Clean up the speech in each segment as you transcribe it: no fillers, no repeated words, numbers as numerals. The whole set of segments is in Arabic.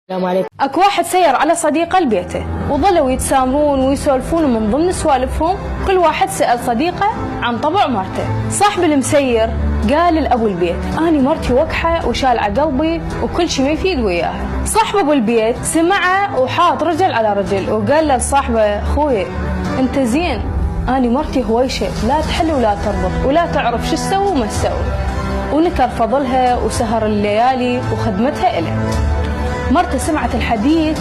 السلام عليكم. اكو واحد سير على صديقه لبيته وظلوا يتسامرون ويسولفون، ومن ضمن سوالفهم كل واحد سأل صديقه عن طبع مرته. صاحب المسير قال لأبو البيت: أنا مرتي وكحة وشال على قلبي وكل شي ما يفيد وياها. صاحب أبو البيت سمعه وحاط رجل على رجل وقال لصاحبه: خوي أنت زين، أنا مرتي هويشة لا تحل ولا تربط ولا تعرف شو تسوي وما تسوي. ونكر فضلها وسهر الليالي وخدمتها إله. مرته سمعت الحديث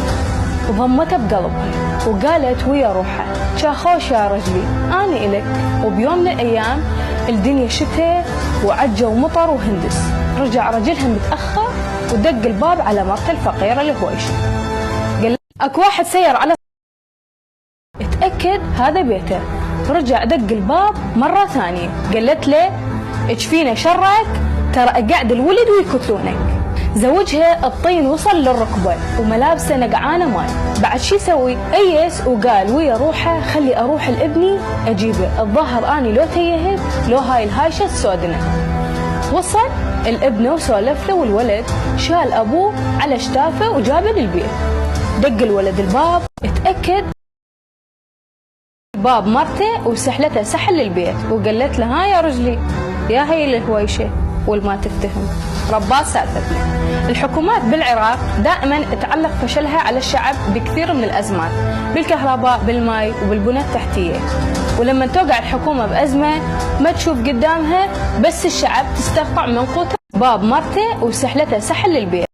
وضمته بقلبها وقالت ويا روحها: شاخوش يا رجلي، أنا إلك. وبيوم من الأيام الدنيا شتاء وعجة ومطر وهندس، رجع رجلها متأخر ودق الباب على مرته الفقيرة الهويشة. قال: اكو واحد سير على اتأكد هذا بيته. رجع دق الباب مرة ثانية، قالت له: اجفينا شرك، ترى قاعد الولد ويقتلونك. زوجها الطين وصل للركبة وملابسه نقعانة ماي. بعد شي يسوي؟ ايس وقال ويا روحه: خلي اروح لابني اجيبه، الظهر اني لو تيهت لو هاي الهايشة السودنة. وصل الابنه وسولف له، والولد شال ابوه على شتافه وجابه للبيت. دق الولد الباب، اتأكد باب مرته وسحلته سحل للبيت وقالت له: ها يا رجلي، يا هي الهويشة والما تفتهم ربات سالفتنا. الحكومات بالعراق دائما تعلق فشلها على الشعب بكثير من الأزمات، بالكهرباء، بالماء، وبالبنى التحتية. ولما توقع الحكومة بأزمة ما تشوف قدامها بس الشعب، تستقطع من قوته باب مرته وسحلته سحل للبيت.